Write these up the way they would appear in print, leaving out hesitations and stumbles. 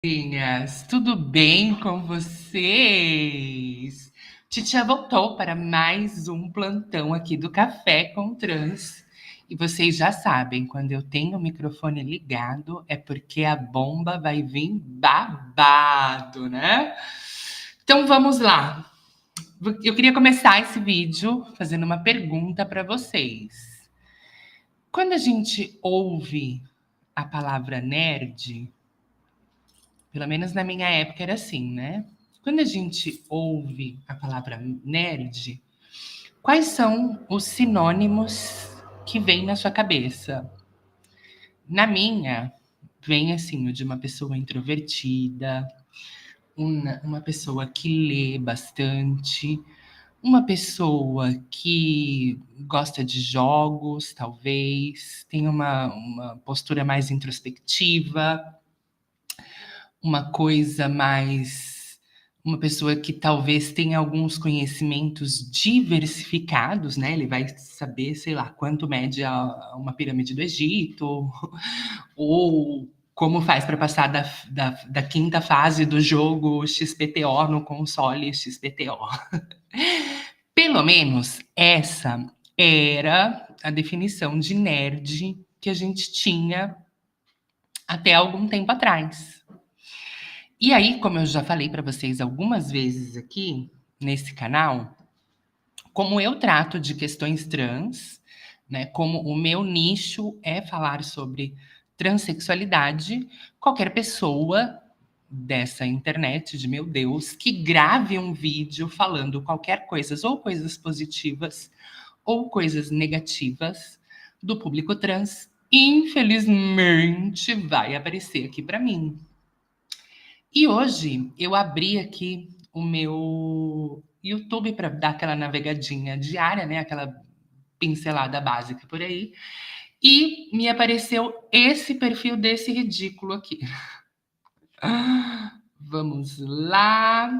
Minhas, tudo bem com vocês? Titia voltou para mais um plantão aqui do Café com Trans. E vocês já sabem, quando eu tenho o microfone ligado, é porque a bomba vai vir babado, né? Então vamos lá. Eu queria começar esse vídeo fazendo uma pergunta para vocês. Quando a gente ouve a palavra nerd, pelo menos na minha época era assim, né? Quando a gente ouve a palavra nerd, quais são os sinônimos que vêm na sua cabeça? Na minha, vem assim, o de uma pessoa introvertida, uma pessoa que lê bastante, uma pessoa que gosta de jogos, talvez, tem uma postura mais introspectiva, uma coisa mais. Uma pessoa que talvez tenha alguns conhecimentos diversificados, né? Ele vai saber, sei lá, quanto mede uma pirâmide do Egito, ou como faz para passar da quinta fase do jogo XPTO no console XPTO. Pelo menos essa era a definição de nerd que a gente tinha até algum tempo atrás. E aí, como eu já falei para vocês algumas vezes aqui nesse canal, como eu trato de questões trans, né, como o meu nicho é falar sobre transexualidade, qualquer pessoa dessa internet, de meu Deus, que grave um vídeo falando qualquer coisa, ou coisas positivas, ou coisas negativas do público trans, infelizmente vai aparecer aqui para mim. E hoje eu abri aqui o meu YouTube para dar aquela navegadinha diária, né? Aquela pincelada básica por aí. E me apareceu esse perfil desse ridículo aqui. Vamos lá.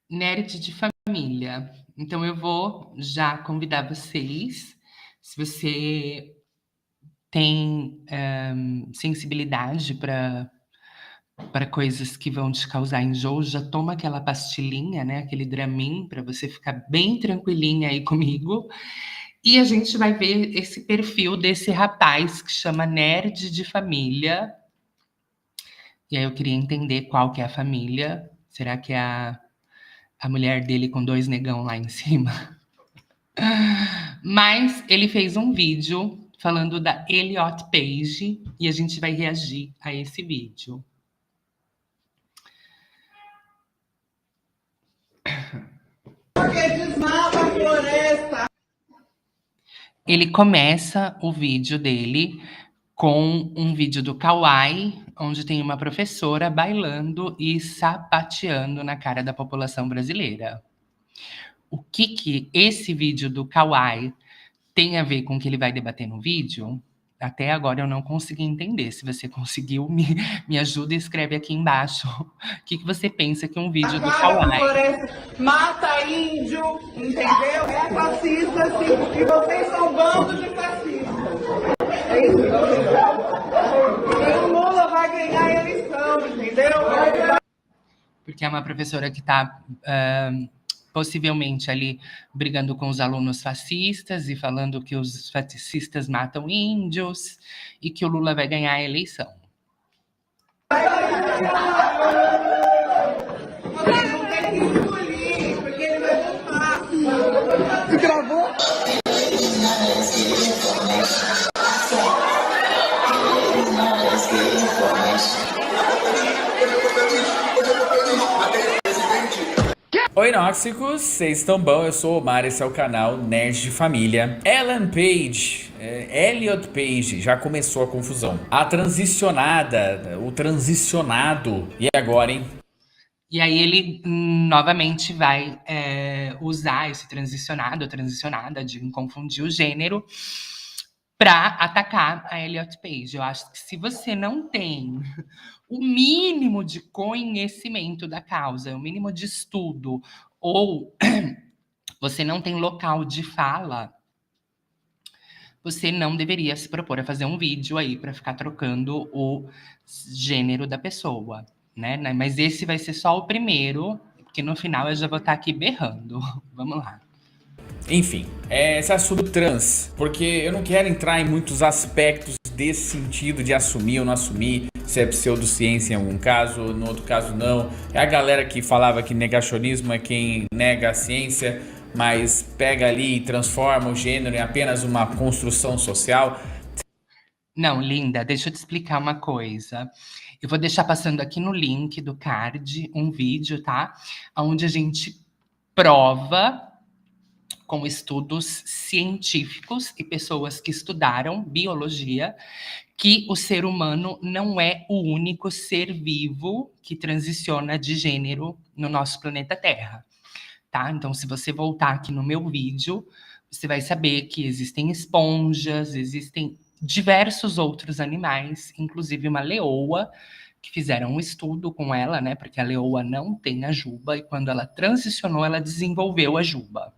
Nerd de família. Então eu vou já convidar vocês, se você tem sensibilidade para coisas que vão te causar enjoo, já toma aquela pastilhinha, né, aquele Dramin, para você ficar bem tranquilinha aí comigo. E a gente vai ver esse perfil desse rapaz que chama Nerd de Família. E aí eu queria entender qual que é a família. Será que é a mulher dele com 2 negão lá em cima? Mas ele fez um vídeo falando da Elliot Page e a gente vai reagir a esse vídeo. Porque desmata a floresta. Ele começa o vídeo dele com um vídeo do Kawaii, onde tem uma professora bailando e sapateando na cara da população brasileira. O que esse vídeo do Kawaii tem a ver com o que ele vai debater no vídeo? Até agora eu não consegui entender. Se você conseguiu, me ajuda e escreve aqui embaixo. O que você pensa que um vídeo do Kawaii... Mata índio, entendeu? É fascista, sim, porque vocês são bando de fascistas. É isso que vocês são. E o Lula vai ganhar a eleição, entendeu? Porque é uma professora que está possivelmente ali brigando com os alunos fascistas e falando que os fascistas matam índios e que o Lula vai ganhar a eleição. Vocês não têm que engolir, porque ele vai voltar. Você gravou? Oi, Nóxicos, vocês estão bom? Eu sou o Omar, esse é o canal Nerd de Família. Ellen Page, Elliot Page, já começou a confusão. A transicionada, o transicionado, e agora, hein? E aí ele novamente vai usar esse transicionado, transicionada, de confundir o gênero, para atacar a Elliot Page. Eu acho que se você não tem o mínimo de conhecimento da causa, o mínimo de estudo, ou você não tem local de fala, você não deveria se propor a fazer um vídeo aí para ficar trocando o gênero da pessoa, né? Mas esse vai ser só o primeiro, porque no final eu já vou estar aqui berrando. Vamos lá. Enfim, esse assunto trans, porque eu não quero entrar em muitos aspectos desse sentido de assumir ou não assumir, se é pseudociência em algum caso, no outro caso não. É a galera que falava que negacionismo é quem nega a ciência, mas pega ali e transforma o gênero em apenas uma construção social. Não, linda, deixa eu te explicar uma coisa. Eu vou deixar passando aqui no link do card um vídeo, tá? Onde a gente prova com estudos científicos e pessoas que estudaram biologia que o ser humano não é o único ser vivo que transiciona de gênero no nosso planeta Terra, tá? Então, se você voltar aqui no meu vídeo, você vai saber que existem esponjas, existem diversos outros animais, inclusive uma leoa, que fizeram um estudo com ela, né? Porque a leoa não tem a juba e quando ela transicionou, ela desenvolveu a juba.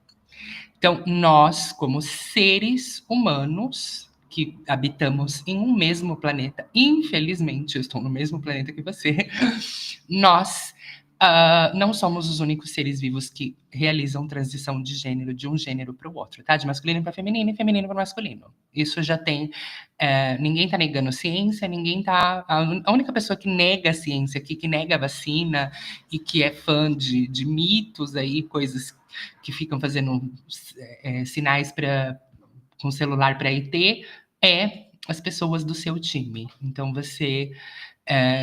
Então, nós, como seres humanos que habitamos em um mesmo planeta, infelizmente, eu estou no mesmo planeta que você, nós não somos os únicos seres vivos que realizam transição de gênero de um gênero para o outro, tá? De masculino para feminino e feminino para masculino. Isso já tem. Ninguém está negando ciência, ninguém está. A única pessoa que nega a ciência aqui, que nega a vacina e que é fã de mitos aí, coisas que ficam fazendo sinais com celular para ET, é as pessoas do seu time. Então você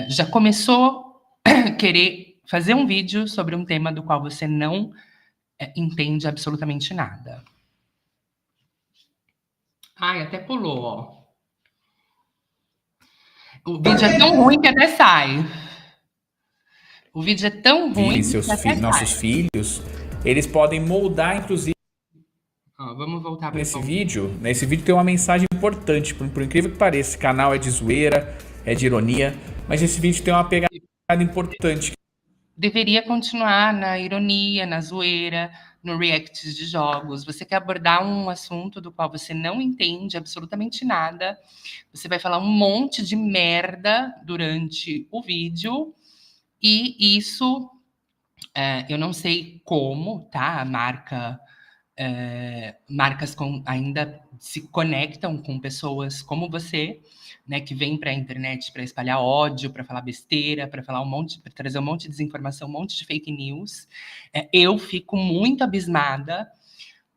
já começou a querer fazer um vídeo sobre um tema do qual você não entende absolutamente nada. Ai, até pulou, ó. O vídeo é tão ruim que até sai. O vídeo é tão ruim que até Nossos sai. filhos, eles podem moldar, inclusive, Ó, vamos voltar para nesse vídeo tem uma mensagem importante, por incrível que pareça. Esse canal é de zoeira, é de ironia, mas esse vídeo tem uma pegada importante. Deveria continuar na ironia, na zoeira, no reacts de jogos. Você quer abordar um assunto do qual você não entende absolutamente nada, você vai falar um monte de merda durante o vídeo, e isso, eu não sei como, tá? Marcas ainda se conectam com pessoas como você, né, que vem para a internet para espalhar ódio, para falar besteira, para falar para trazer um monte de desinformação, um monte de fake news. Eu fico muito abismada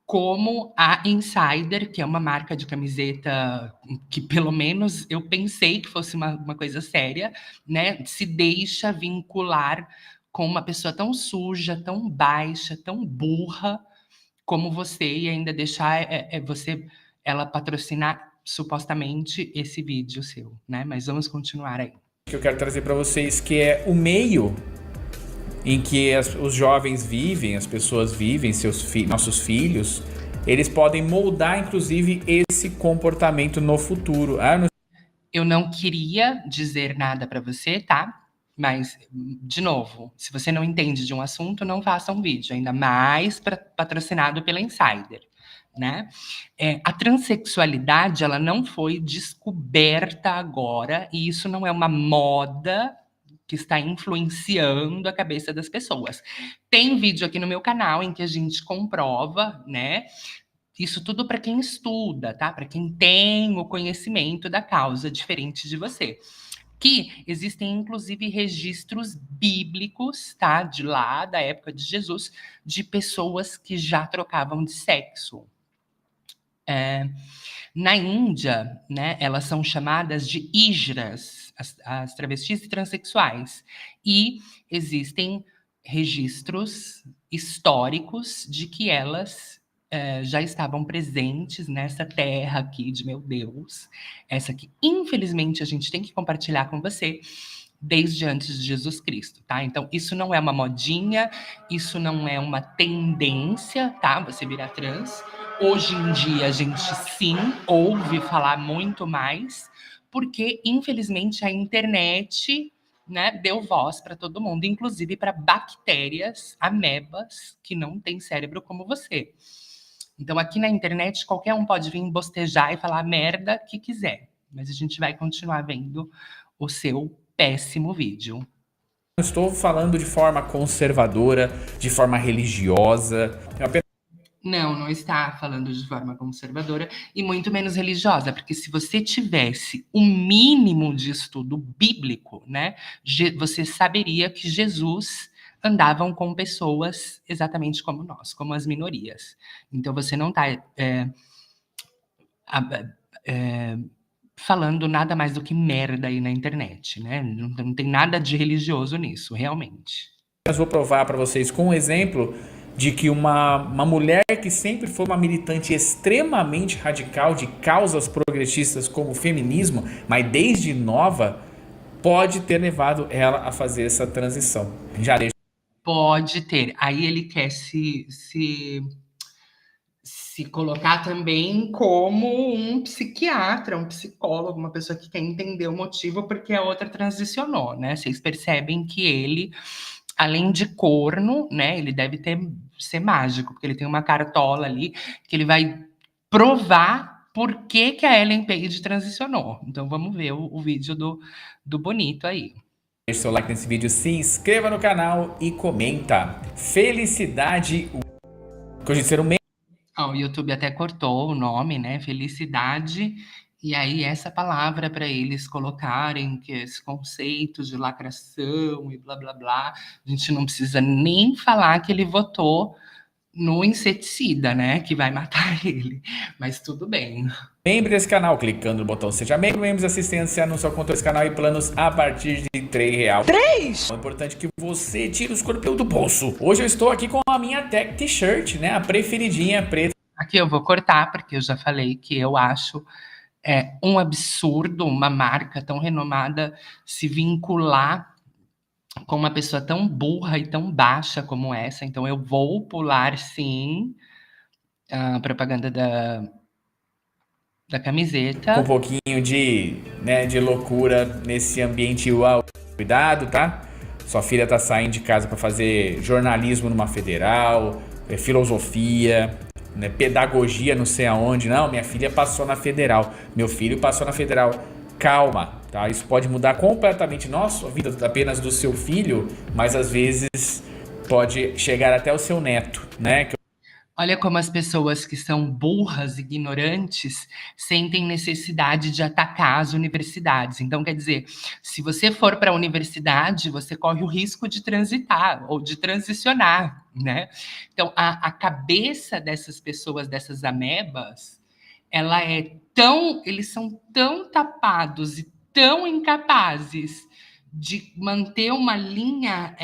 como a Insider, que é uma marca de camiseta que pelo menos eu pensei que fosse uma coisa séria, né, se deixa vincular com uma pessoa tão suja, tão baixa, tão burra como você, e ainda deixar ela patrocinar supostamente esse vídeo seu, né? Mas vamos continuar aí. Que eu quero trazer para vocês, que é o meio em que os jovens vivem, as pessoas vivem, nossos filhos, eles podem moldar, inclusive, esse comportamento no futuro. Eu não queria dizer nada para você, tá? Mas, de novo, se você não entende de um assunto, não faça um vídeo, ainda mais patrocinado pela Insider, né? A transexualidade, ela não foi descoberta agora, e isso não é uma moda que está influenciando a cabeça das pessoas. Tem vídeo aqui no meu canal em que a gente comprova, né? Isso tudo para quem estuda, tá? Para quem tem o conhecimento da causa, diferente de você. Que existem, inclusive, registros bíblicos, tá? De lá, da época de Jesus, de pessoas que já trocavam de sexo. Na Índia, né, elas são chamadas de hijras, as travestis e transexuais. E existem registros históricos de que elas já estavam presentes nessa terra aqui de meu Deus, essa que infelizmente a gente tem que compartilhar com você desde antes de Jesus Cristo, tá? Então isso não é uma modinha, isso não é uma tendência, tá? Você virar trans. Hoje em dia a gente sim ouve falar muito mais, porque infelizmente a internet, né, deu voz para todo mundo, inclusive para bactérias, amebas que não têm cérebro como você. Então, aqui na internet, qualquer um pode vir bostejar e falar a merda que quiser, mas a gente vai continuar vendo o seu péssimo vídeo. Não estou falando de forma conservadora, de forma religiosa. Eu apenas Não está falando de forma conservadora e muito menos religiosa, porque se você tivesse o mínimo de estudo bíblico, né, você saberia que Jesus andavam com pessoas exatamente como nós, como as minorias. Então você não está falando nada mais do que merda aí na internet, né? Não tem nada de religioso nisso, realmente. vou provar para vocês com um exemplo de que uma mulher que sempre foi uma militante extremamente radical de causas progressistas como o feminismo, mas desde nova, pode ter levado ela a fazer essa transição. Já deixo. Pode ter. Aí ele quer se colocar também como um psiquiatra, um psicólogo, uma pessoa que quer entender o motivo porque a outra transicionou, né? Vocês percebem que ele, além de corno, né? Ele deve ser mágico, porque ele tem uma cartola ali que ele vai provar por que a Ellen Page transicionou. Então vamos ver o vídeo do bonito aí. Deixe seu like nesse vídeo, se inscreva no canal e comenta. Felicidade, hoje ser um O YouTube até cortou o nome, né? Felicidade. E aí, essa palavra para eles colocarem, que é esse conceito de lacração e blá blá blá. A gente não precisa nem falar que ele votou no inseticida, né? Que vai matar ele. Mas tudo bem. membro desse canal, clicando no botão Seja Membro, membros de assistência no seu conta desse canal e planos a partir de R$3. 3! É importante que você tire o escorpião do bolso. Hoje eu estou aqui com a minha tech t-shirt, né? A preferidinha preta. Aqui eu vou cortar, porque eu já falei que eu acho um absurdo uma marca tão renomada se vincular com uma pessoa tão burra e tão baixa como essa. Então eu vou pular, sim, a propaganda da camiseta. Com um pouquinho de loucura nesse ambiente. Uau. Cuidado, tá? Sua filha tá saindo de casa para fazer jornalismo numa federal, filosofia, né, pedagogia não sei aonde. Não, minha filha passou na federal, meu filho passou na federal. Calma, tá? Isso pode mudar completamente a vida apenas do seu filho, mas às vezes pode chegar até o seu neto, né? Olha como as pessoas que são burras, ignorantes, sentem necessidade de atacar as universidades. Então, quer dizer, se você for para a universidade, você corre o risco de transitar ou de transicionar, né? Então, a cabeça dessas pessoas, dessas amebas, eles são tão tapados e tão incapazes de manter uma linha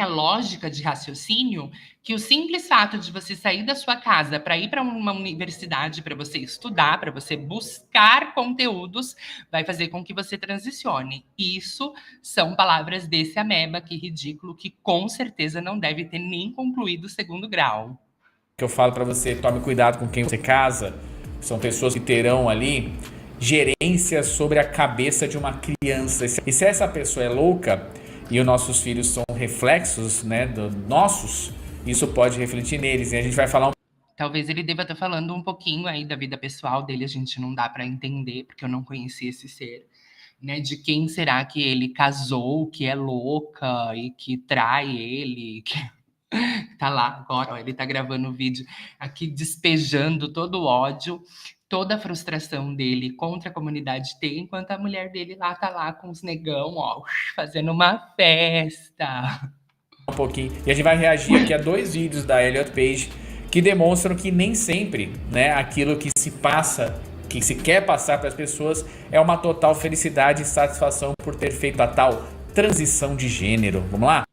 lógica de raciocínio, que o simples fato de você sair da sua casa para ir para uma universidade, para você estudar, para você buscar conteúdos, vai fazer com que você transicione. Isso são palavras desse ameba, que ridículo, que com certeza não deve ter nem concluído o 2º grau. Que eu falo para você, tome cuidado com quem você casa. São pessoas que terão ali gerência sobre a cabeça de uma criança. E se essa pessoa é louca e os nossos filhos são reflexos, né, nossos, isso pode refletir neles. E a gente vai falar Talvez ele deva estar falando um pouquinho aí da vida pessoal dele, a gente não dá para entender, porque eu não conheci esse ser, né? De quem será que ele casou, que é louca e que trai ele, que tá lá agora, ó, ele tá gravando o vídeo aqui despejando todo o ódio, toda a frustração dele contra a comunidade T, enquanto a mulher dele lá tá lá com os negão, ó, fazendo uma festa. um pouquinho. E a gente vai reagir aqui a 2 vídeos da Elliot Page que demonstram que nem sempre, né, aquilo que se passa, que se quer passar para as pessoas é uma total felicidade e satisfação por ter feito a tal transição de gênero. Vamos lá?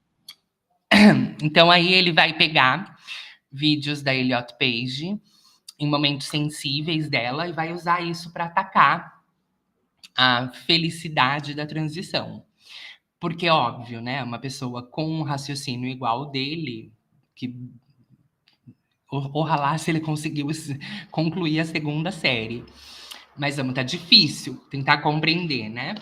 Então aí ele vai pegar vídeos da Elliot Page em momentos sensíveis dela e vai usar isso para atacar a felicidade da transição. Porque, óbvio, né? Uma pessoa com um raciocínio igual ao dele, que oxalá se ele conseguiu concluir a 2ª série. Mas tá difícil tentar compreender, né?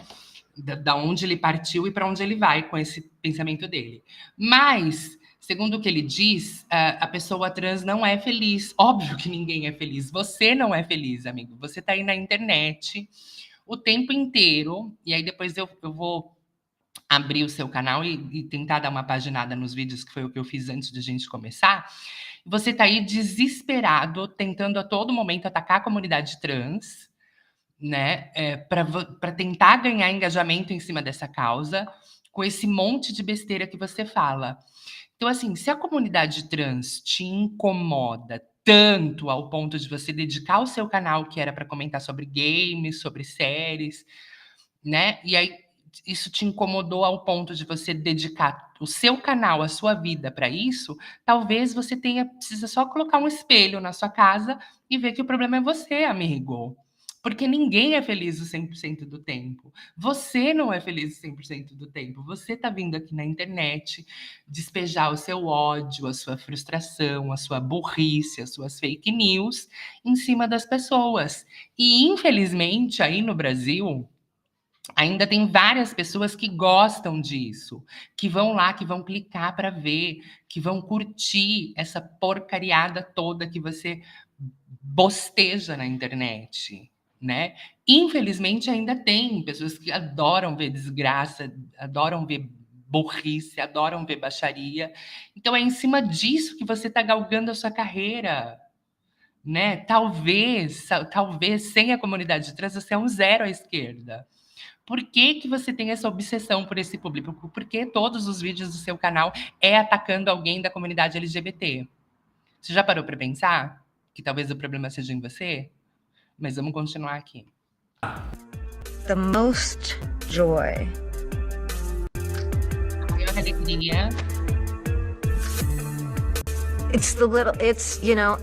Da onde ele partiu e para onde ele vai com esse pensamento dele. Mas Segundo o que ele diz, a pessoa trans não é feliz. Óbvio que ninguém é feliz. Você não é feliz, amigo. Você tá aí na internet o tempo inteiro, e aí depois eu vou abrir o seu canal e tentar dar uma paginada nos vídeos, que foi o que eu fiz antes de a gente começar. Você tá aí desesperado, tentando a todo momento atacar a comunidade trans, né? Para tentar ganhar engajamento em cima dessa causa, com esse monte de besteira que você fala. Então, assim, se a comunidade trans te incomoda tanto ao ponto de você dedicar o seu canal, que era para comentar sobre games, sobre séries, né? E aí isso te incomodou ao ponto de você dedicar o seu canal, a sua vida para isso, talvez você precisa só colocar um espelho na sua casa e ver que o problema é você, amigo. Porque ninguém é feliz o 100% do tempo. Você não é feliz o 100% do tempo. Você tá vindo aqui na internet despejar o seu ódio, a sua frustração, a sua burrice, as suas fake news em cima das pessoas. E infelizmente aí no Brasil ainda tem várias pessoas que gostam disso, que vão lá, que vão clicar para ver, que vão curtir essa porcariada toda que você bosteja na internet, né? Infelizmente ainda tem pessoas que adoram ver desgraça, adoram ver burrice, adoram ver baixaria. Então é em cima disso que você está galgando a sua carreira, né? Talvez sem a comunidade trans você é um zero à esquerda. Por que que você tem essa obsessão por esse público? Por que todos os vídeos do seu canal é atacando alguém da comunidade LGBT? Você já parou para pensar que talvez o problema seja em você? Mas vamos continuar aqui. The most joy. Maior alegria. It's, you know,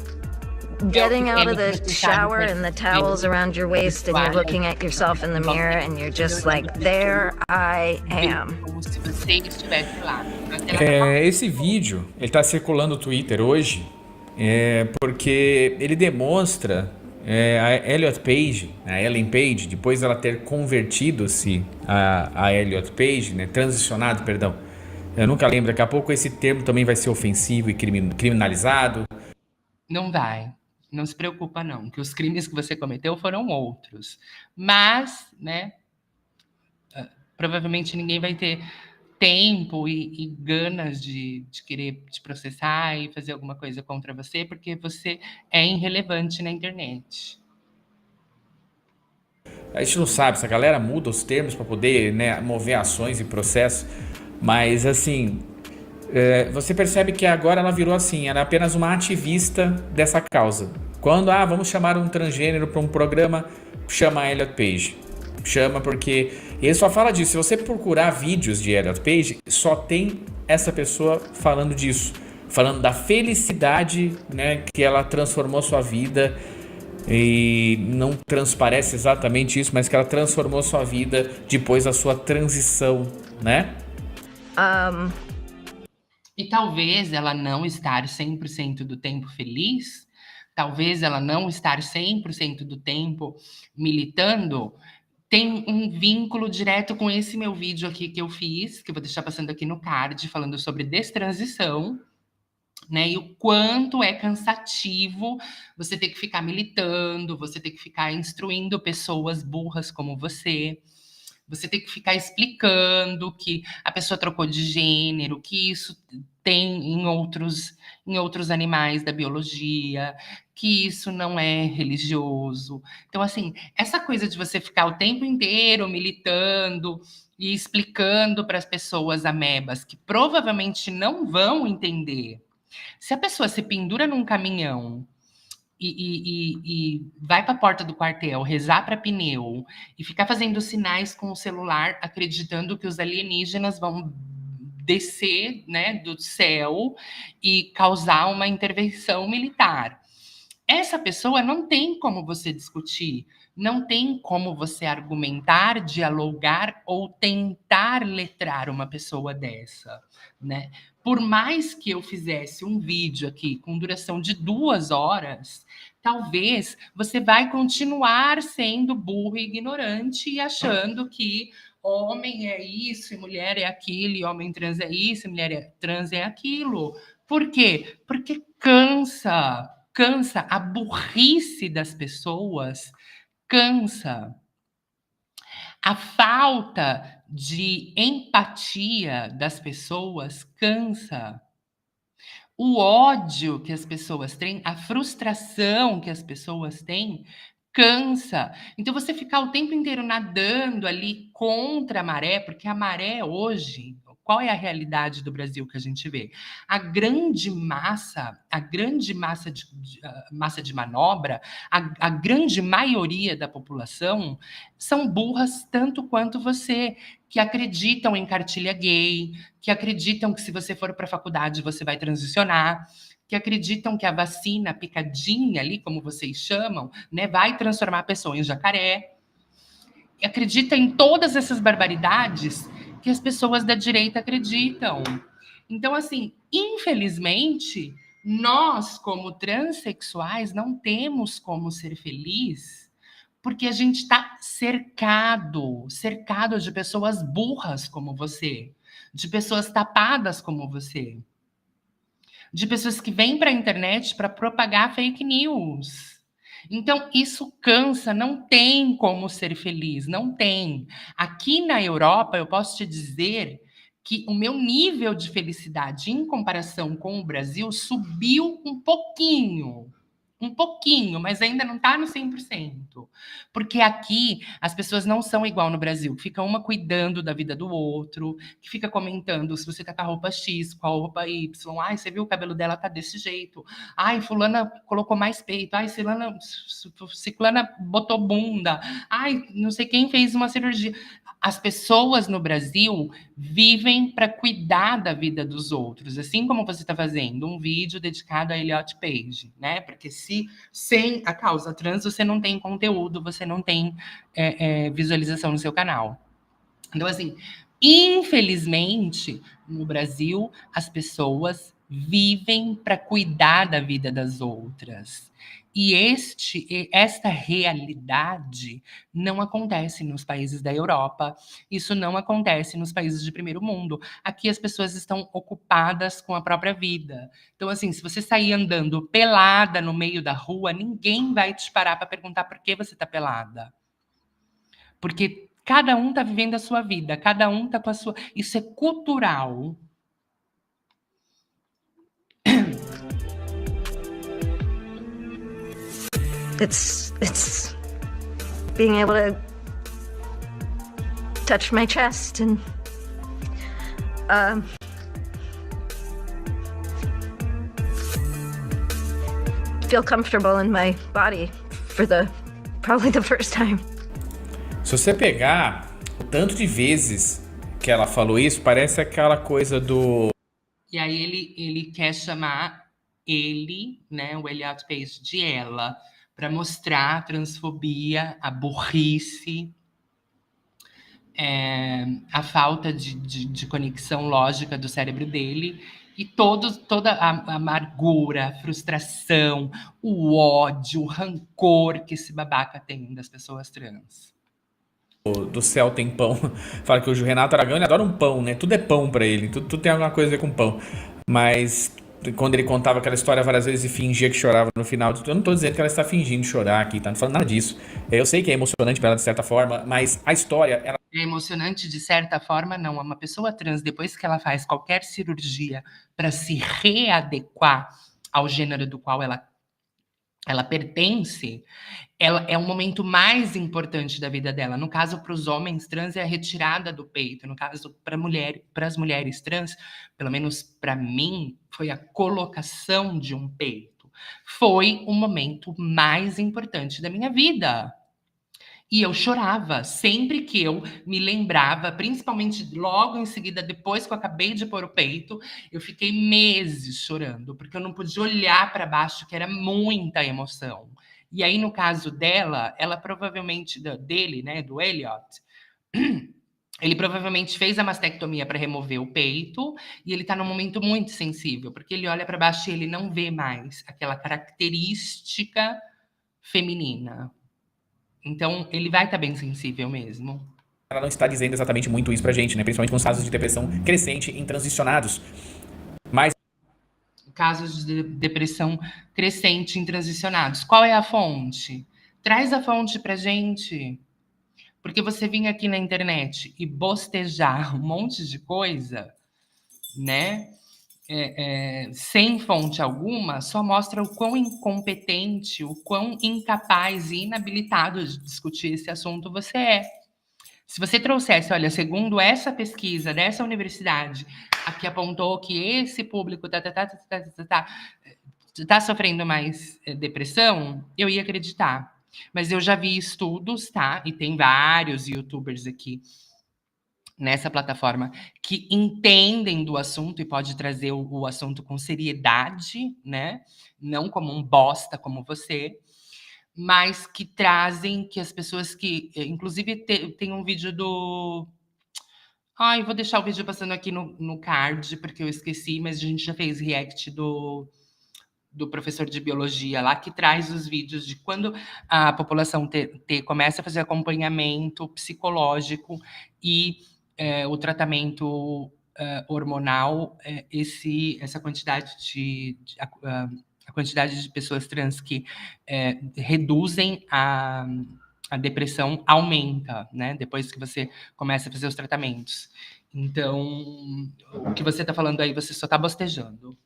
getting out of the shower and the towels around your waist and you're looking at yourself in the mirror and you're just like, there I am. Como se você estivesse lá. Esse vídeo, ele tá circulando no Twitter hoje, porque ele demonstra a Elliot Page, a Ellen Page, depois dela ter convertido-se a Elliot Page, né, transicionado, perdão. Eu nunca lembro, daqui a pouco esse termo também vai ser ofensivo e criminalizado. Não vai. Não se preocupa, não, que os crimes que você cometeu foram outros. Mas, né, provavelmente ninguém vai ter tempo e ganas de querer te processar e fazer alguma coisa contra você, porque você é irrelevante na internet. A gente não sabe, essa galera muda os termos para poder, né, mover ações e processos, mas assim, você percebe que agora ela virou assim, ela é apenas uma ativista dessa causa. Quando, vamos chamar um transgênero para um programa, chama a Elliot Page. Chama porque ele só fala disso. Se você procurar vídeos de Elliot Page, só tem essa pessoa falando disso. Falando da felicidade, né, que ela transformou sua vida. E não transparece exatamente isso, mas que ela transformou sua vida depois da sua transição, né? E talvez ela não estar 100% do tempo feliz, talvez ela não estar 100% do tempo militando, tem um vínculo direto com esse meu vídeo aqui que eu fiz, que eu vou deixar passando aqui no card, falando sobre destransição, né? E o quanto é cansativo você ter que ficar militando, você ter que ficar instruindo pessoas burras como você ter que ficar explicando que a pessoa trocou de gênero, que isso tem em outros animais da biologia, que isso não é religioso. Então, assim, essa coisa de você ficar o tempo inteiro militando e explicando para as pessoas amebas que provavelmente não vão entender. Se a pessoa se pendura num caminhão e vai para a porta do quartel rezar para pneu e ficar fazendo sinais com o celular, acreditando que os alienígenas vão descer, né, do céu e causar uma intervenção militar. Essa pessoa não tem como você discutir, não tem como você argumentar, dialogar ou tentar letrar uma pessoa dessa, né? Por mais que eu fizesse um vídeo aqui com duração de 2 horas, talvez você vai continuar sendo burro e ignorante e achando que homem é isso, e mulher é aquilo, e homem trans é isso, e mulher trans é aquilo. Por quê? Porque cansa, cansa. A burrice das pessoas cansa. A falta de empatia das pessoas cansa. O ódio que as pessoas têm, a frustração que as pessoas têm, cansa. Então você ficar o tempo inteiro nadando ali contra a maré, porque a maré hoje, qual é a realidade do Brasil que a gente vê? A grande massa de manobra, a grande maioria da população são burras tanto quanto você, que acreditam em cartilha gay, que acreditam que se você for para a faculdade você vai transicionar, que acreditam que a vacina picadinha ali, como vocês chamam, né, vai transformar a pessoa em jacaré. E acredita em todas essas barbaridades que as pessoas da direita acreditam. Então, assim, infelizmente, nós, como transexuais, não temos como ser felizes porque a gente está cercado de pessoas burras como você, de pessoas tapadas como você, de pessoas que vêm para a internet para propagar fake news. Então, isso cansa, não tem como ser feliz, não tem. Aqui na Europa, eu posso te dizer que o meu nível de felicidade em comparação com o Brasil subiu um pouquinho, mas ainda não está no 100%. Porque aqui as pessoas não são igual no Brasil, que fica uma cuidando da vida do outro, que fica comentando se você tá com a roupa X, com a roupa Y. Ai, você viu o cabelo dela tá desse jeito. Ai, fulana colocou mais peito. Ai, ciclana botou bunda. Ai, não sei quem fez uma cirurgia. As pessoas no Brasil vivem para cuidar da vida dos outros, assim como você está fazendo um vídeo dedicado a Elliot Page, né? Porque se sem a causa trans você não tem conteúdo, você não tem visualização no seu canal. Então, assim, infelizmente, no Brasil, as pessoas vivem para cuidar da vida das outras. E esta realidade não acontece nos países da Europa, isso não acontece nos países de primeiro mundo. Aqui as pessoas estão ocupadas com a própria vida. Então, assim, se você sair andando pelada no meio da rua, ninguém vai te parar para perguntar por que você está pelada. Porque cada um está vivendo a sua vida, cada um está com a sua. Isso é cultural. It's being able to touch my chest and feel comfortable in my body for probably the first time. Se você pegar o tanto de vezes que ela falou isso, parece aquela coisa do... E aí ele quer chamar ele, né, o Elliot Page, de ela, para mostrar a transfobia, a burrice, a falta de conexão lógica do cérebro dele e toda a amargura, a frustração, o ódio, o rancor que esse babaca tem das pessoas trans. Do céu tem pão. Fala que o Renato Aragão, ele adora um pão, né? Tudo é pão pra ele, tudo tem alguma coisa a ver com pão. Mas quando ele contava aquela história várias vezes e fingia que chorava no final, eu não tô dizendo que ela está fingindo chorar aqui, tá? Não tô falando nada disso. Eu sei que é emocionante pra ela de certa forma, mas a história... É emocionante de certa forma, não. Uma pessoa trans, depois que ela faz qualquer cirurgia para se readequar ao gênero do qual ela pertence, ela é um momento mais importante da vida dela. No caso, para os homens trans, é a retirada do peito. No caso, para as mulheres trans, pelo menos para mim, foi a colocação de um peito. Foi o momento mais importante da minha vida. E eu chorava sempre que eu me lembrava, principalmente logo em seguida, depois que eu acabei de pôr o peito, eu fiquei meses chorando, porque eu não podia olhar para baixo, que era muita emoção. E aí, no caso dela, ela provavelmente, dele, né, do Elliot, ele provavelmente fez a mastectomia para remover o peito, e ele tá num momento muito sensível, porque ele olha para baixo e ele não vê mais aquela característica feminina. Então, ele vai estar bem sensível mesmo. ela não está dizendo exatamente muito isso pra gente, né? Principalmente com os casos de depressão crescente em transicionados. Mas casos de depressão crescente em transicionados. Qual é a fonte? Traz a fonte pra gente. Porque você vir aqui na internet e bostejar um monte de coisa, né? Sem fonte alguma, só mostra o quão incompetente, o quão incapaz e inabilitado de discutir esse assunto você é. Se você trouxesse, olha, segundo essa pesquisa dessa universidade, que apontou que esse público tá sofrendo mais depressão, eu ia acreditar. Mas eu já vi estudos, tá? E tem vários youtubers aqui nessa plataforma que entendem do assunto e pode trazer o assunto com seriedade, né? Não como um bosta como você, mas que trazem que as pessoas que... Inclusive, tem um vídeo do... Ai, vou deixar o vídeo passando aqui no card, porque eu esqueci, mas a gente já fez react do professor de biologia lá, que traz os vídeos de quando a população começa a fazer acompanhamento psicológico e o tratamento hormonal, essa quantidade a quantidade de pessoas trans que reduzem a depressão aumenta, né? Depois que você começa a fazer os tratamentos. Então, o que você está falando aí, você só está bostejando.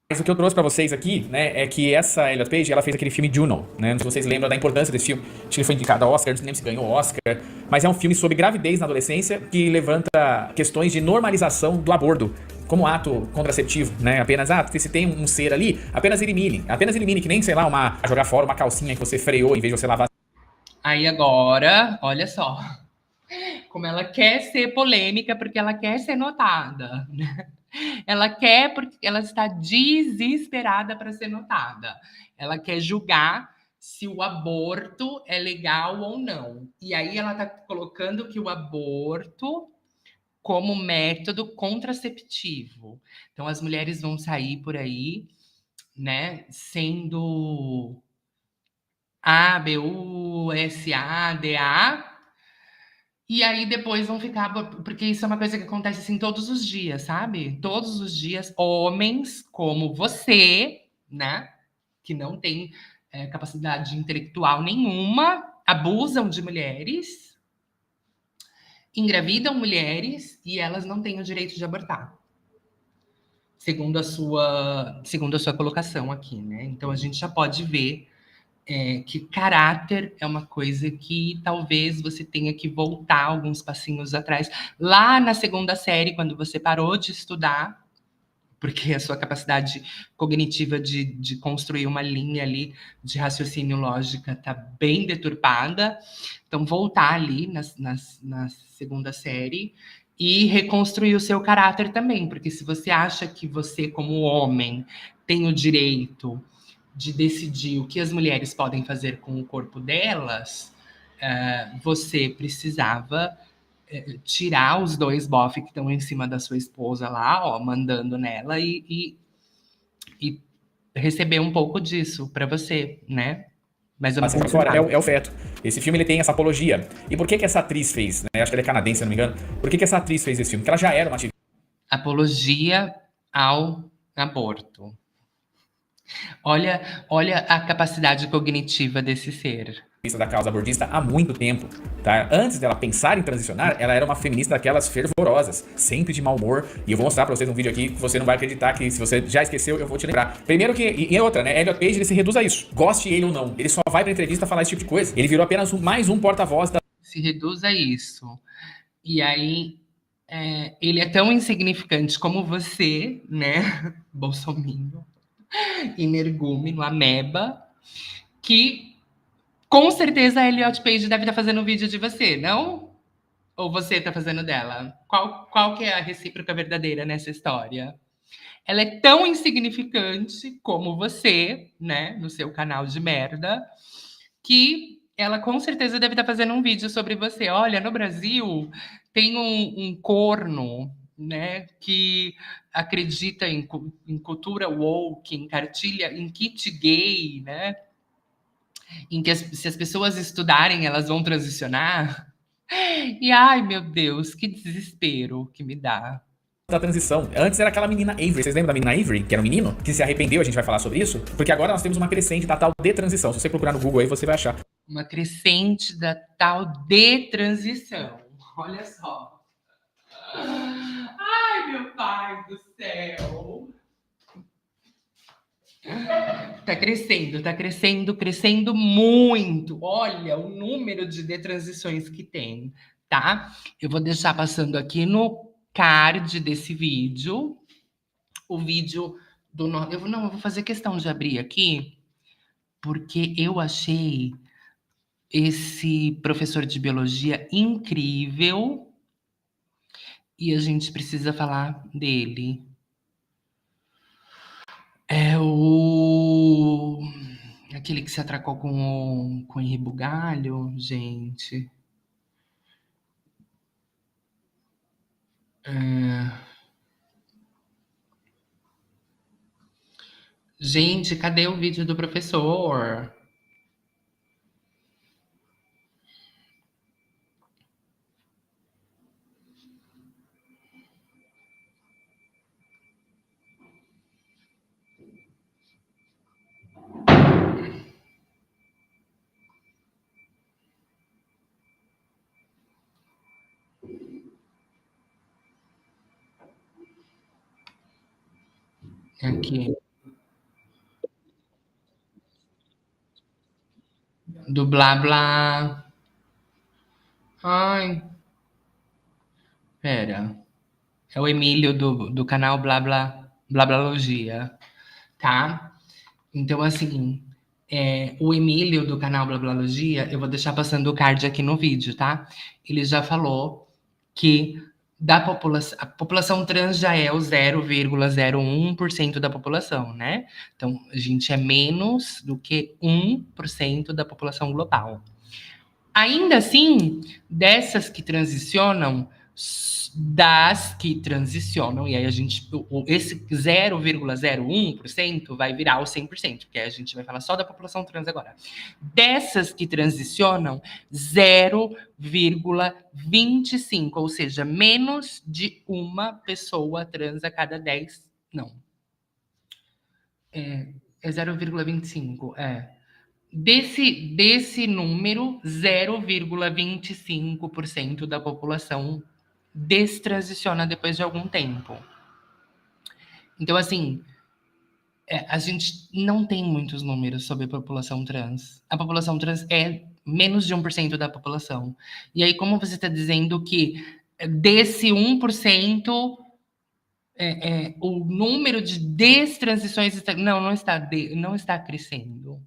Mas o que eu trouxe pra vocês aqui, né, é que essa Elliot Page, ela fez aquele filme Juno, né? Não sei se vocês lembram da importância desse filme. Acho que ele foi indicado ao Oscar, não sei nem se ganhou o Oscar. Mas é um filme sobre gravidez na adolescência que levanta questões de normalização do aborto como ato contraceptivo, né? Apenas, se tem um ser ali, apenas elimine. Apenas elimine, que nem, sei lá, jogar fora uma calcinha que você freou em vez de você lavar. Aí agora, olha só, como ela quer ser polêmica porque ela quer ser notada, né? Ela quer porque ela está desesperada para ser notada. Ela quer julgar se o aborto é legal ou não. E aí ela está colocando que o aborto como método contraceptivo. Então as mulheres vão sair por aí, né, sendo A, B, U, S, A, D, A. E aí depois vão ficar... Porque isso é uma coisa que acontece assim todos os dias, sabe? Todos os dias, homens como você, né? Que não tem capacidade intelectual nenhuma, abusam de mulheres, engravidam mulheres e elas não têm o direito de abortar. Segundo a sua colocação aqui, né? Então a gente já pode ver que caráter é uma coisa que talvez você tenha que voltar alguns passinhos atrás. Lá na segunda série, quando você parou de estudar, porque a sua capacidade cognitiva de construir uma linha ali de raciocínio lógica está bem deturpada. Então, voltar ali na segunda série e reconstruir o seu caráter também. Porque se você acha que você, como homem, tem o direito de decidir o que as mulheres podem fazer com o corpo delas, você precisava tirar os dois bofs que estão em cima da sua esposa lá, ó, mandando nela e receber um pouco disso para você, né? Mas eu não Mas fora, é o feto. Esse filme ele tem essa apologia. E por que essa atriz fez, né? Acho que ela é canadense, se não me engano. Por que essa atriz fez esse filme? Porque ela já era uma ativista. Apologia ao aborto. Olha a capacidade cognitiva desse ser. Da causa abortista há muito tempo, tá? Antes dela pensar em transicionar, ela era uma feminista daquelas fervorosas, sempre de mau humor, e eu vou mostrar pra vocês um vídeo aqui que você não vai acreditar, que se você já esqueceu, eu vou te lembrar. Primeiro que, e outra, né, Elliot Page, ele se reduz a isso, goste ele ou não, ele só vai pra entrevista falar esse tipo de coisa, ele virou apenas mais um porta-voz da... Se reduz a isso, e aí ele é tão insignificante como você, né, bolsominion, energúmeno, ameba, que com certeza a Elliot Page deve estar fazendo um vídeo de você, não? Ou você está fazendo dela? Qual que é a recíproca verdadeira nessa história? Ela é tão insignificante como você, né, no seu canal de merda, que ela com certeza deve estar fazendo um vídeo sobre você. Olha, no Brasil tem um corno, né, que acredita em cultura woke, em cartilha, em kit gay, né, em que se as pessoas estudarem, elas vão transicionar. E ai, meu Deus, que desespero que me dá. Da transição. Antes era aquela menina Avery. Vocês lembram da menina Avery, que era um menino? Que se arrependeu, a gente vai falar sobre isso. Porque agora nós temos uma crescente da tal de transição. Se você procurar no Google aí, você vai achar. Uma crescente da tal de transição. Olha só. Ai, meu pai do céu. Tá crescendo muito. Olha o número de detransições que tem, tá? Eu vou deixar passando aqui no card desse vídeo, o vídeo do... Eu vou fazer questão de abrir aqui, porque eu achei esse professor de biologia incrível e a gente precisa falar dele. É aquele que se atracou com o Henri Bugalho, gente. Gente, cadê o vídeo do professor? Aqui. Do blá blá. Ai, pera. É o Emílio do canal Blá Blá Blablaologia, tá? Então, assim, o Emílio do canal Blablalogia, eu vou deixar passando o card aqui no vídeo, tá? Ele já falou que a população trans já é o 0,01% da população, né? Então, a gente é menos do que 1% da população global. Ainda assim, dessas que transicionam, e aí a gente, esse 0,01% vai virar o 100%, porque a gente vai falar só da população trans agora. Dessas que transicionam, 0,25, ou seja, menos de uma pessoa trans a cada 10, não. É 0,25, Desse número, 0,25% da população destransiciona depois de algum tempo. Então, assim, a gente não tem muitos números sobre a população trans. A população trans é menos de 1% da população. E aí, como você está dizendo que desse 1%, o número de destransições não está crescendo.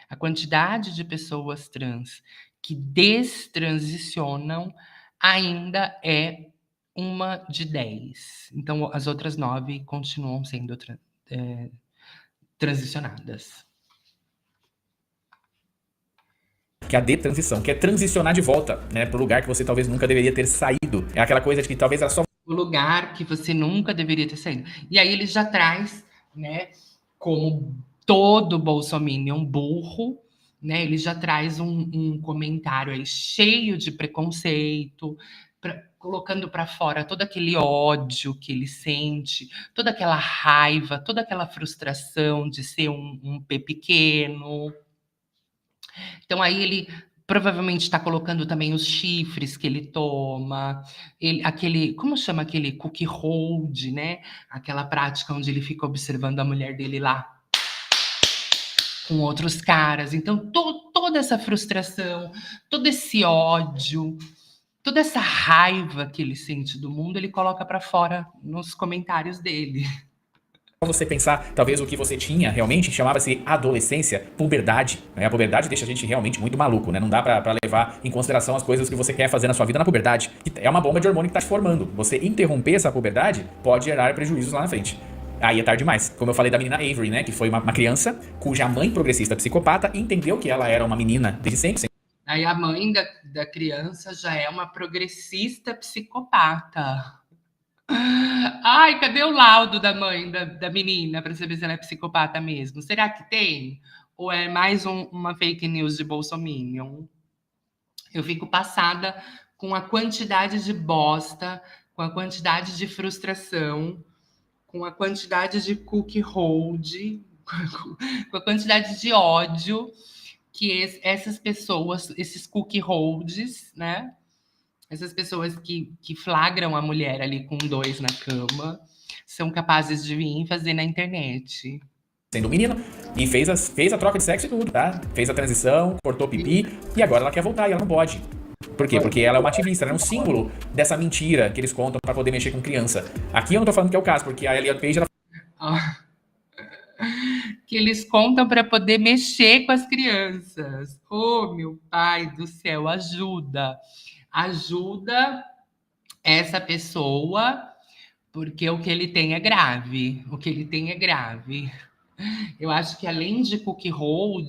A quantidade de pessoas trans que destransicionam ainda é 1 de 10. Então, as outras 9 continuam sendo transicionadas. Que é a detransição, que é transicionar de volta, né, para o lugar que você talvez nunca deveria ter saído. É aquela coisa de que talvez era só o lugar que você nunca deveria ter saído. E aí ele já traz, né, como todo bolsominion burro, né, ele já traz um comentário aí cheio de preconceito, colocando para fora todo aquele ódio que ele sente, toda aquela raiva, toda aquela frustração de ser um pé pequeno. Então aí ele provavelmente está colocando também os chifres que ele toma, como chama aquele cookie hold, né? Aquela prática onde ele fica observando a mulher dele lá com outros caras. Então toda essa frustração, todo esse ódio, toda essa raiva que ele sente do mundo, ele coloca para fora nos comentários dele. você pensar, talvez o que você tinha realmente chamava-se adolescência, puberdade. Né? A puberdade deixa a gente realmente muito maluco, né? Não dá pra levar em consideração as coisas que você quer fazer na sua vida na puberdade. É uma bomba de hormônio que tá te formando. Você interromper essa puberdade pode gerar prejuízos lá na frente. Aí é tarde demais. Como eu falei da menina Avery, né? Que foi uma criança cuja mãe progressista psicopata entendeu que ela era uma menina desde sempre. Aí a mãe da criança já é uma progressista psicopata. Ai, cadê o laudo da mãe da menina para saber se ela é psicopata mesmo? Será que tem? Ou é mais uma fake news de bolsominion? Eu fico passada com a quantidade de bosta, com a quantidade de frustração, com a quantidade de cookie hold, com a quantidade de ódio que essas pessoas, esses cookie holds, né? Essas pessoas que flagram a mulher ali com 2 na cama, são capazes de vir fazer na internet. Sendo um menino, e fez a troca de sexo e tudo, tá? Fez a transição, cortou pipi, e agora ela quer voltar e ela não pode. Por quê? Porque ela é uma ativista, ela é um símbolo dessa mentira que eles contam pra poder mexer com criança. Aqui eu não tô falando que é o caso, porque a Elliot Page, ela... Que eles contam para poder mexer com as crianças. Oh, meu pai do céu, ajuda. Ajuda essa pessoa, porque o que ele tem é grave. O que ele tem é grave. Eu acho que além de cookie hold,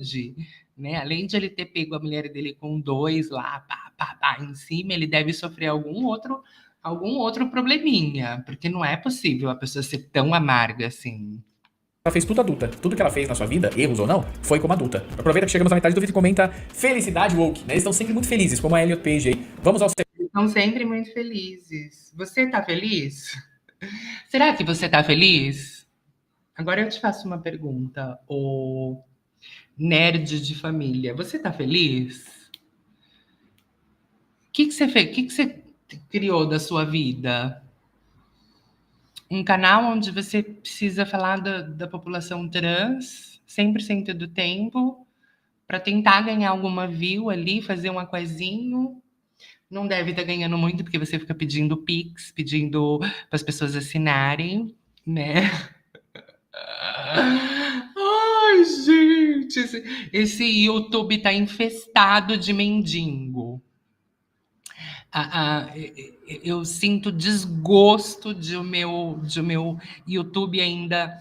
né, além de ele ter pego a mulher dele com 2 lá, pá, em cima, ele deve sofrer algum outro probleminha, porque não é possível a pessoa ser tão amarga assim. Ela fez tudo adulta. Tudo que ela fez na sua vida, erros ou não, foi como adulta. Aproveita que chegamos na metade do vídeo e comenta felicidade woke, né? Eles estão sempre muito felizes, como a Elliot Page aí. Vamos ao... Eles estão sempre muito felizes. Você tá feliz? Será que você tá feliz? Agora eu te faço uma pergunta, ô nerd de família. Você tá feliz? O que você fez? O que você criou da sua vida? Um canal onde você precisa falar da população trans 100% do tempo para tentar ganhar alguma view ali, fazer um aquazinho. Não deve estar ganhando muito, porque você fica pedindo Pix, pedindo para as pessoas assinarem, né? Ai, gente, esse YouTube tá infestado de mendigo. Eu sinto desgosto de o meu YouTube ainda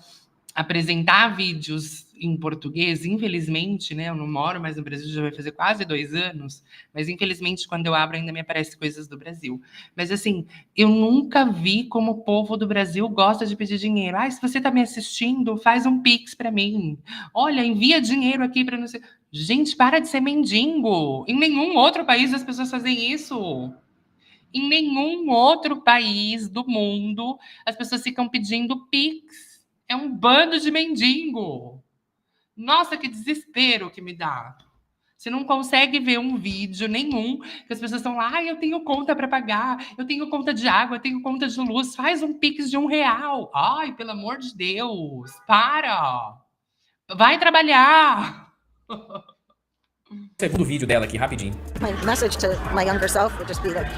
apresentar vídeos em português. Infelizmente, né? Eu não moro mais no Brasil, já vai fazer quase 2 anos, mas infelizmente quando eu abro ainda me aparecem coisas do Brasil. Mas assim, eu nunca vi como o povo do Brasil gosta de pedir dinheiro. Se você tá me assistindo, faz um Pix para mim. Olha, envia dinheiro aqui para não sei... Gente, para de ser mendigo. Em nenhum outro país as pessoas fazem isso. Em nenhum outro país do mundo as pessoas ficam pedindo Pix. É um bando de mendigo. Nossa, que desespero que me dá. Você não consegue ver um vídeo nenhum que as pessoas estão lá, eu tenho conta para pagar, eu tenho conta de água, eu tenho conta de luz, faz um Pix de R$1. Ai, pelo amor de Deus, para! Vai trabalhar! Segundo vídeo dela aqui, rapidinho. My message to my younger self would just be like,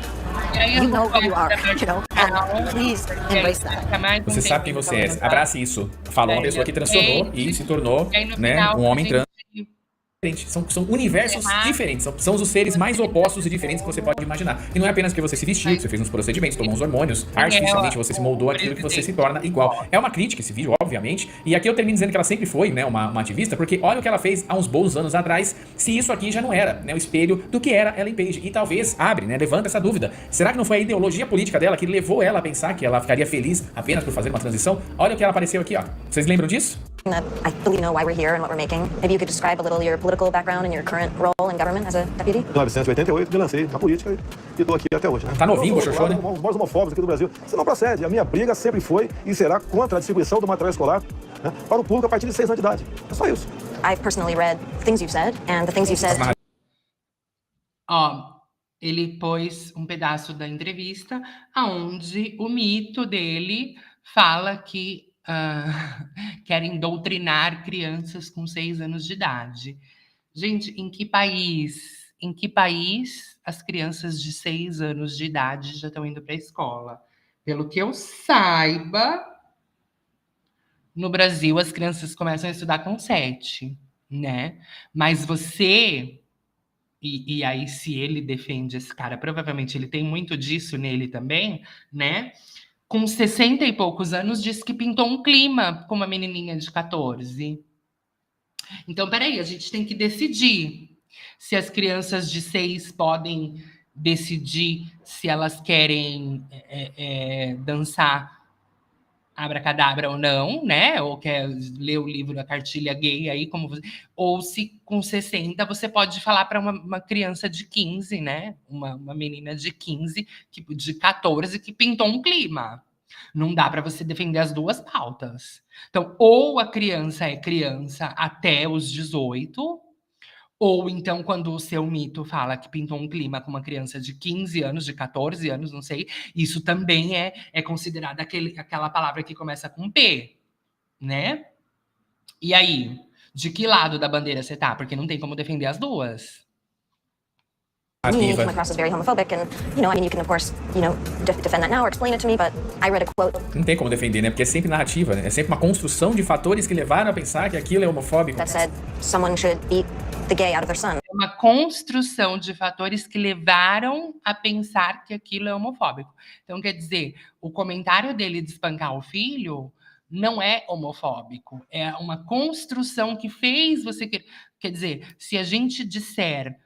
E aí, you know who you are, you know, and please embrace that. Você sabe quem você é. Abrace isso. Falou uma pessoa que transicionou e se tornou, né, um homem trans. São universos diferentes, são os seres mais opostos e diferentes que você pode imaginar. E não é apenas porque você se vestiu, que você fez uns procedimentos, tomou uns hormônios, artificialmente você se moldou aquilo que você se torna igual. É uma crítica esse vídeo, obviamente, e aqui eu termino dizendo que ela sempre foi, né, uma ativista, porque olha o que ela fez há uns bons anos atrás, se isso aqui já não era, né, o espelho do que era Ellen Page. E talvez abre, né, levanta essa dúvida. Será que não foi a ideologia política dela que levou ela a pensar que ela ficaria feliz apenas por fazer uma transição? Olha o que ela apareceu aqui, ó. Vocês lembram disso? That I believe you know why we're here and what we're making. Maybe you could describe a little your political background and your current role in government as a deputy? Em 1988 me lancei na política e estou aqui até hoje. Né? Tá novinho, Bochechô, né? Os maiores homofóbicos aqui do Brasil. Isso não procede. A minha briga sempre foi e será contra a distribuição do material escolar, né, para o público a partir de 6 anos de idade. É só isso. I've personally read things you've said, and the things you've said. Ó, ele pôs um pedaço da entrevista onde o mito dele fala que querem doutrinar crianças com 6 anos de idade. Gente, em que país as crianças de 6 anos de idade já estão indo para a escola? Pelo que eu saiba, no Brasil as crianças começam a estudar com 7, né? Mas você... E aí, se ele defende esse cara, provavelmente ele tem muito disso nele também, né? Com 60 e poucos anos, disse que pintou um clima com uma menininha de 14. Então, peraí, a gente tem que decidir se as crianças de 6 podem decidir se elas querem dançar abracadabra ou não, né? Ou quer ler o livro A Cartilha Gay aí, como você... Ou se com 60 você pode falar para uma criança de 15, né? Uma menina de 15, de 14, que pintou um clima. Não dá para você defender as duas pautas. Então, ou a criança é criança até os 18, ou então, quando o seu mito fala que pintou um clima com uma criança de 15 anos, de 14 anos, não sei, isso também é considerado aquela palavra que começa com P, né? E aí, de que lado da bandeira você tá? Porque não tem como defender as duas. Me came across as very homophobic, and I mean, you can of course, defend that now or explain it to me, but I read a quote. Não tem como defender, né? Porque é sempre narrativa, né? É sempre uma construção de fatores que levaram a pensar que aquilo é homofóbico. That said, someone should beat the gay out of their son. É uma construção de fatores que levaram a pensar que aquilo é homofóbico. Então, quer dizer, o comentário dele de espancar o filho não é homofóbico. É uma construção que fez você... Quer dizer, se a gente disser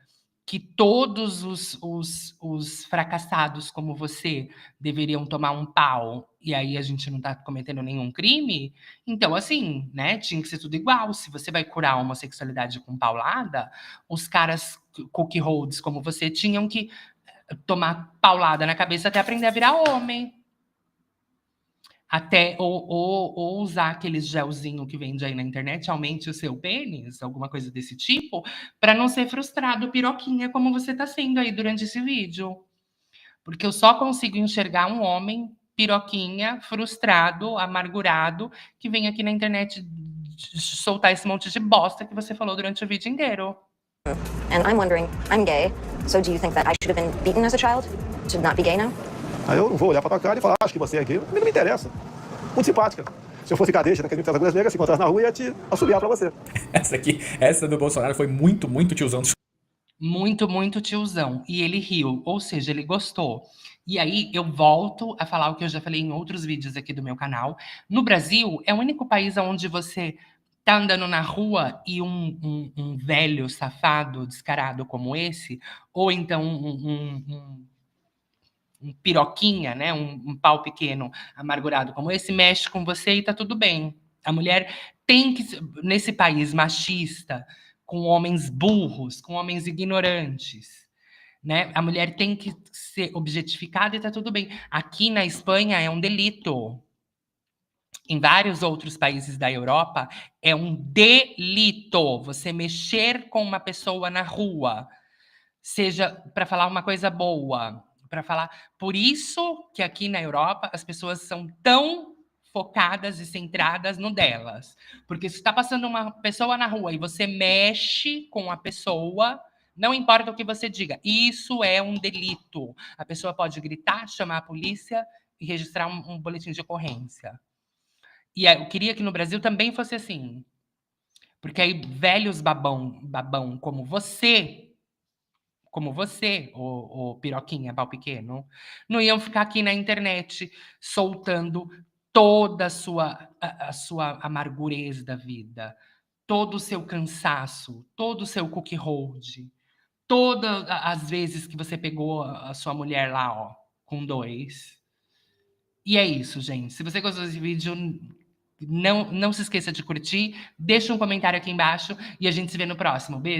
que todos os fracassados como você deveriam tomar um pau, e aí a gente não tá cometendo nenhum crime, então, assim, né, tinha que ser tudo igual. Se você vai curar a homossexualidade com paulada, os caras cookie holds como você tinham que tomar paulada na cabeça até aprender a virar homem. Até, ou usar aqueles gelzinho que vende aí na internet, aumente o seu pênis, alguma coisa desse tipo, para não ser frustrado, piroquinha, como você tá sendo aí durante esse vídeo. Porque eu só consigo enxergar um homem piroquinha, frustrado, amargurado, que vem aqui na internet soltar esse monte de bosta que você falou durante o vídeo inteiro. And I'm wondering, I'm gay, so do you think that I should have been beaten as a child to not be gay now? Aí eu não vou olhar pra tua cara e falar, acho que você é gay. Não me interessa. Muito simpática. Se eu fosse cadete naquele tempo das agulhas negras, se encontrasse na rua, ia te assobiar pra você. Essa do Bolsonaro foi muito, muito tiozão. Muito, muito tiozão. E ele riu, ou seja, ele gostou. E aí eu volto a falar o que eu já falei em outros vídeos aqui do meu canal. No Brasil, é o único país onde você tá andando na rua e um velho safado, descarado como esse, ou então um piroquinha, né, um pau pequeno, amargurado como esse, mexe com você e tá tudo bem. A mulher tem que, nesse país machista, com homens burros, com homens ignorantes, né, a mulher tem que ser objetificada e tá tudo bem. Aqui na Espanha é um delito. Em vários outros países da Europa, é um delito você mexer com uma pessoa na rua, seja para falar uma coisa boa, para falar... Por isso que aqui na Europa as pessoas são tão focadas e centradas no delas. Porque se está passando uma pessoa na rua e você mexe com a pessoa, não importa o que você diga, isso é um delito. A pessoa pode gritar, chamar a polícia e registrar um boletim de ocorrência. E eu queria que no Brasil também fosse assim. Porque aí velhos babão como você, o piroquinha, pau pequeno, não iam ficar aqui na internet soltando toda a sua amargureza da vida, todo o seu cansaço, todo o seu cookie hold, todas as vezes que você pegou a sua mulher lá, ó, com 2. E é isso, gente. Se você gostou desse vídeo, não se esqueça de curtir, deixa um comentário aqui embaixo e a gente se vê no próximo. Beijo!